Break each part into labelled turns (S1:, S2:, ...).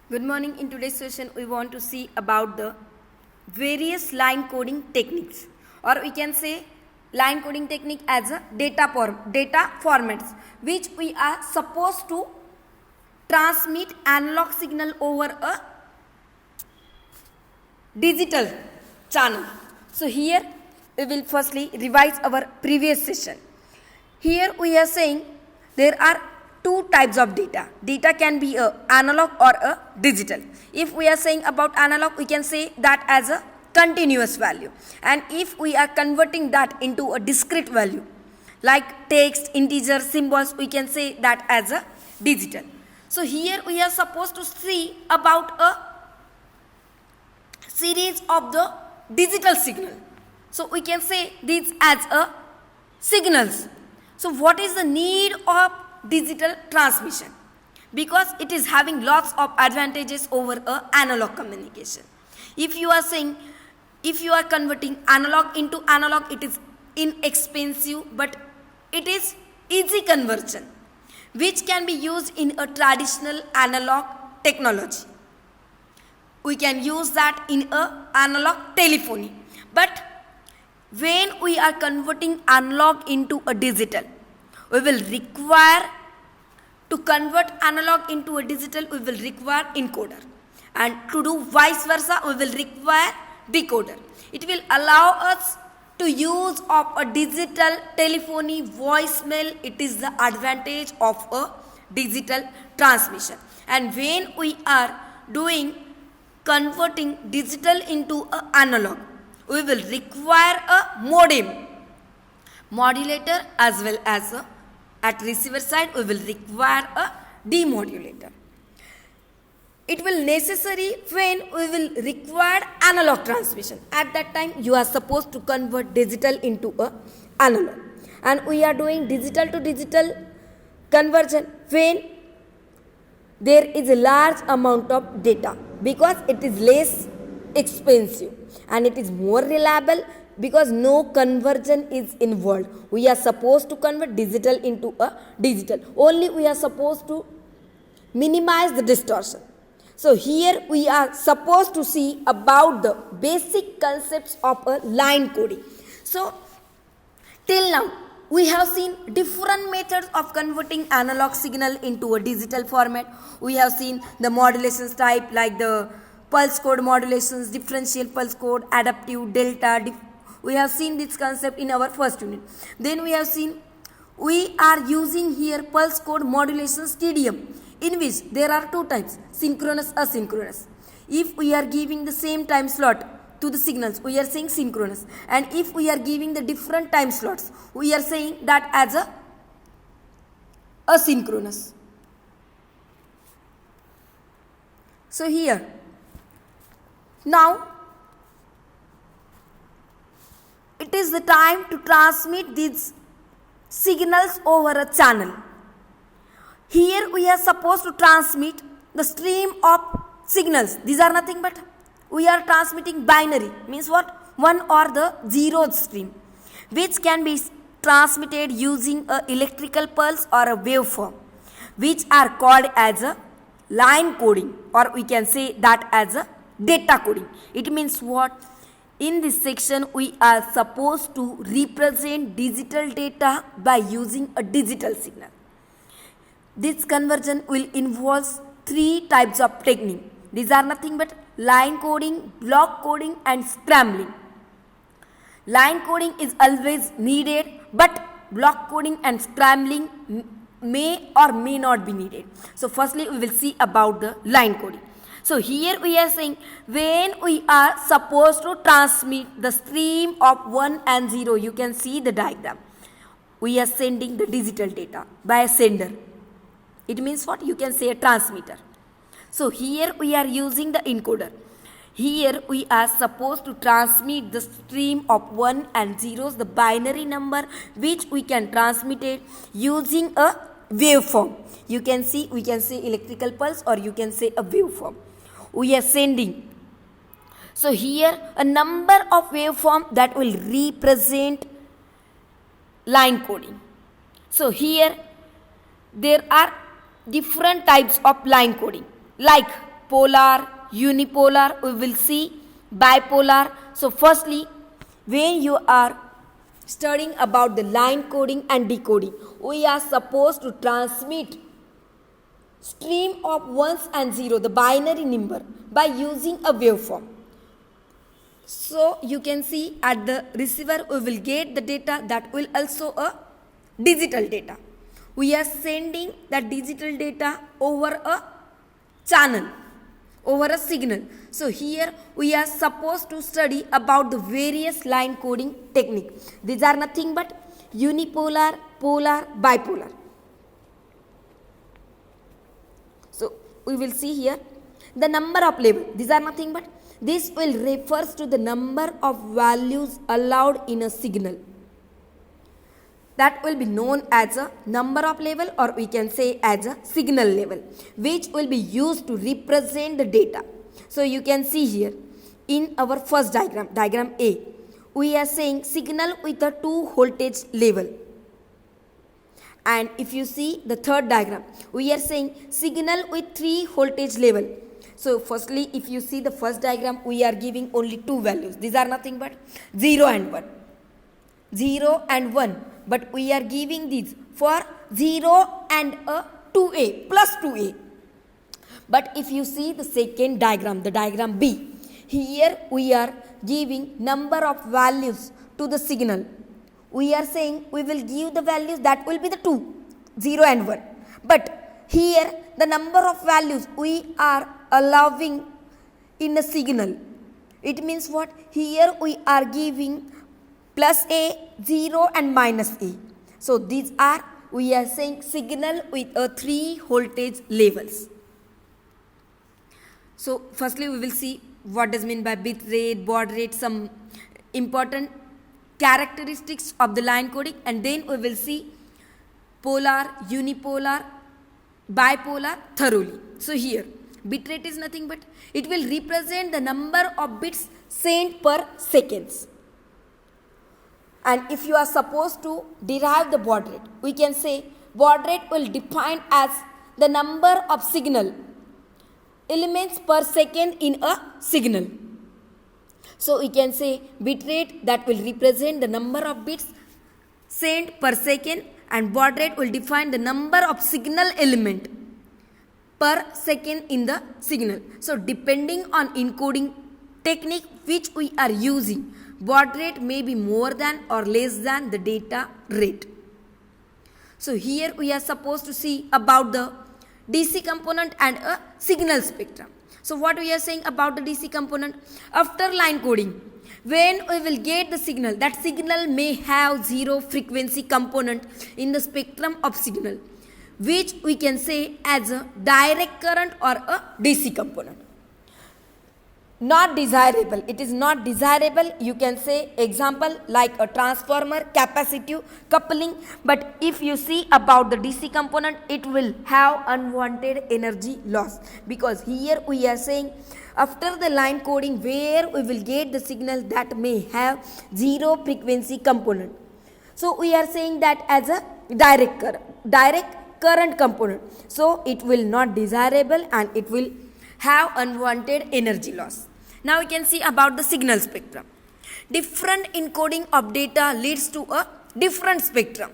S1: Good morning. In today's session, we want to see about the various line coding techniques, or we can say line coding technique as a data formats, which we are supposed to transmit analog signal over a digital channel. So here we will firstly revise our previous session. Here we are saying there are two types of data. Data can be a analog or a digital. If we are saying about analog, we can say that as a continuous value. And if we are converting that into a discrete value, like text, integer, symbols, we can say that as a digital. So here we are supposed to see about a series of the digital signal. So we can say this as a signals. So what is the need of digital transmission? Because it is having lots of advantages over a analog communication. If you are saying, if you are converting analog into analog, it is inexpensive, but it is easy conversion, which can be used in a traditional analog technology. We can use that in a analog telephony. But when we are converting analog into a digital, we will require to convert analog into a digital, we will require encoder. And to do vice versa, we will require decoder. It will allow us to use of a digital telephony voicemail. It is the advantage of a digital transmission. And when we are doing converting digital into a analog, we will require a modem, modulator, as well as at receiver side we will require a demodulator. It will necessary when we will require analog transmission. At that time you are supposed to convert digital into a analog, and we are doing digital to digital conversion when there is a large amount of data, because it is less expensive and it is more reliable because no conversion is involved. We are supposed to convert digital into a digital. Only we are supposed to minimize the distortion. So here we are supposed to see about the basic concepts of a line coding. So till now we have seen different methods of converting analog signal into a digital format. We have seen the modulations type like the pulse code modulations, differential pulse code, adaptive, delta. We have seen this concept in our first unit. Then we have seen we are using here pulse code modulations TDM, in which there are two types, synchronous, asynchronous. If we are giving the same time slot to the signals, we are saying synchronous. And if we are giving the different time slots, we are saying that as a asynchronous. So here, now it is the time to transmit these signals over a channel. Here we are supposed to transmit the stream of signals. These are nothing but we are transmitting binary, means what? 1 or the 0 stream, which can be transmitted using a electrical pulse or a waveform, which are called as a line coding, or we can say that as a data coding. It means what? In this section we are supposed to represent digital data by using a digital signal. This conversion will involve three types of technique. These are nothing but line coding, block coding, and scrambling. Line coding is always needed, but block coding and scrambling may or may not be needed. So firstly we will see about the line coding. So here we are saying when we are supposed to transmit the stream of 1 and 0, you can see the diagram. We are sending the digital data by a sender. It means what? You can say a transmitter. So here we are using the encoder. Here we are supposed to transmit the stream of 1 and 0s, the binary number, which we can transmit it using a waveform. You can see, we can say electrical pulse, or you can say a waveform. We are sending. So here a number of waveform that will represent line coding. So here there are different types of line coding, like polar, unipolar, we will see bipolar. So firstly, when you are studying about the line coding and decoding, we are supposed to transmit stream of ones and zero, the binary number, by using a waveform. So you can see at the receiver we will get the data that will also a digital data. We are sending that digital data over a channel, over a signal. So here we are supposed to study about the various line coding technique. These are nothing but unipolar, polar, bipolar. So we will see here the number of level. These are nothing but, this will refers to the number of values allowed in a signal. That will be known as a number of level, or we can say as a signal level, which will be used to represent the data. So you can see here in our first diagram, diagram A, we are saying signal with a 2 voltage level. And if you see the third diagram, we are saying signal with 3 voltage level. So firstly, if you see the first diagram, we are giving only 2 values. These are nothing but 0 and 1. 0 and 1. But we are giving these for 0 and a 2a, plus 2a. But if you see the second diagram, the diagram B, here we are giving number of values to the signal. We are saying we will give the values that will be the 2, 0 and 1. But here the number of values we are allowing in a signal. It means what? Here we are giving plus a, 0 and minus a. So these are, we are saying signal with a 3 voltage levels. So firstly we will see what does mean by bit rate, baud rate, some important characteristics of the line coding, and then we will see polar, unipolar, bipolar thoroughly. So here bit rate is nothing but, it will represent the number of bits sent per seconds. And if you are supposed to derive the baud rate, we can say baud rate will define as the number of signal elements per second in a signal. So we can say bit rate, that will represent the number of bits sent per second, and baud rate will define the number of signal element per second in the signal. So depending on encoding technique which we are using, baud rate may be more than or less than the data rate. So here we are supposed to see about the DC component and a signal spectrum. So what we are saying about the DC component? After line coding, when we will get the signal, that signal may have 0 frequency component in the spectrum of signal, which we can say as a direct current or a DC component. Not desirable. It is not desirable. You can say example like a transformer, capacitive, coupling. But if you see about the DC component, it will have unwanted energy loss. Because here we are saying after the line coding where we will get the signal that may have 0 frequency component. So we are saying that as a direct current component. So it will not desirable and it will have unwanted energy loss. Now we can see about the signal spectrum. Different encoding of data leads to a different spectrum.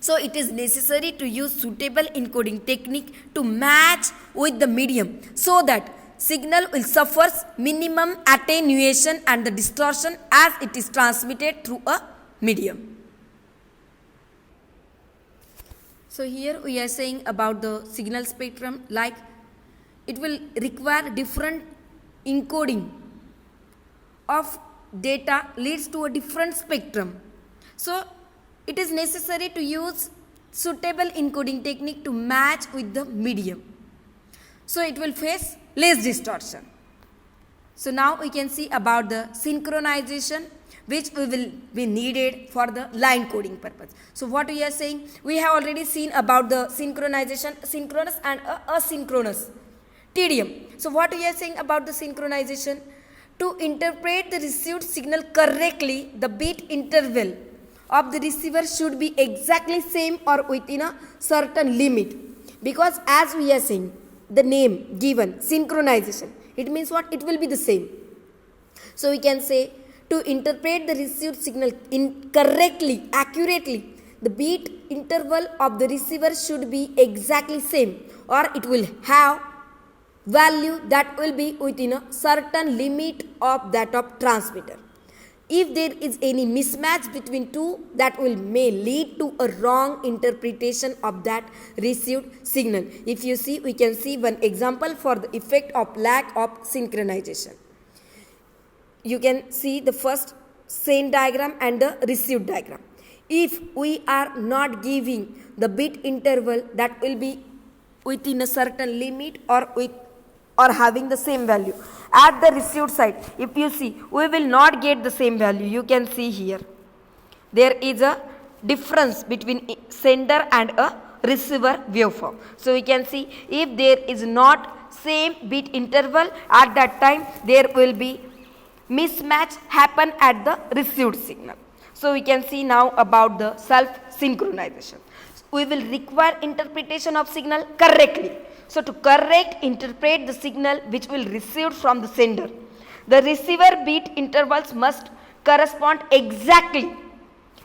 S1: So it is necessary to use suitable encoding technique to match with the medium so that signal will suffer minimum attenuation and the distortion as it is transmitted through a medium. So here we are saying about the signal spectrum, like it will require different encoding of data leads to a different spectrum. So it is necessary to use suitable encoding technique to match with the medium. So it will face less distortion. So now we can see about the synchronization which will be needed for the line coding purpose. So what we are saying, we have already seen about the synchronization, synchronous and asynchronous TDM. So what we are saying about the synchronization, to interpret the received signal correctly, the bit interval of the receiver should be exactly same or within a certain limit. Because as we are saying, the name given, synchronization. It means what? It will be the same. So we can say, to interpret the received signal correctly, accurately, the beat interval of the receiver should be exactly same, or it will have value that will be within a certain limit of that of transmitter. If there is any mismatch between two, that will may lead to a wrong interpretation of that received signal. If you see, we can see one example for the effect of lack of synchronization. You can see the first send diagram and the receive diagram. If we are not giving the bit interval that will be within a certain limit or having the same value at the received side, if you see, we will not get the same value. You can see here there is a difference between sender and a receiver waveform. So we can see, if there is not same bit interval, at that time there will be mismatch happen at the received signal. So we can see now about the self synchronization. We will require interpretation of signal correctly. So to correct interpret the signal which will receive from the sender, the receiver beat intervals must correspond exactly.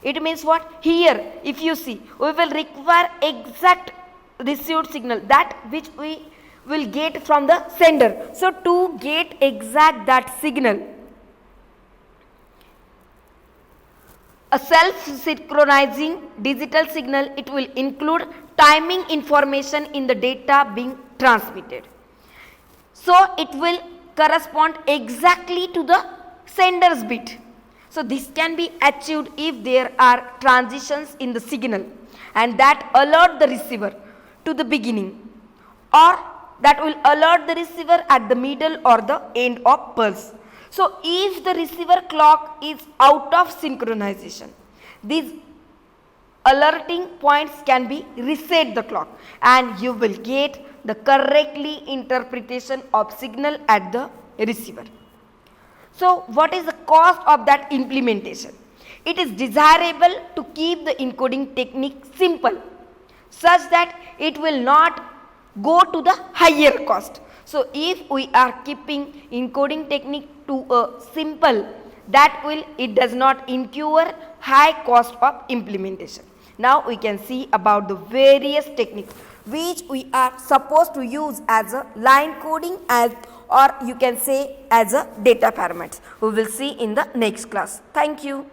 S1: It means what? Here if you see, we will require exact received signal, that which we will get from the sender. So to get exact that signal, a self-synchronizing digital signal, it will include timing information in the data being transmitted. So it will correspond exactly to the sender's bit. So this can be achieved if there are transitions in the signal and that alert the receiver to the beginning, or that will alert the receiver at the middle or the end of pulse. So if the receiver clock is out of synchronization, these alerting points can be reset the clock and you will get the correctly interpretation of signal at the receiver. So what is the cost of that implementation? It is desirable to keep the encoding technique simple such that it will not go to the higher cost. So if we are keeping encoding technique to a simple, that will, it does not incur high cost of implementation. Now we can see about the various techniques which we are supposed to use as a line coding, as or you can say as a data parameters. We will see in the next class. Thank you.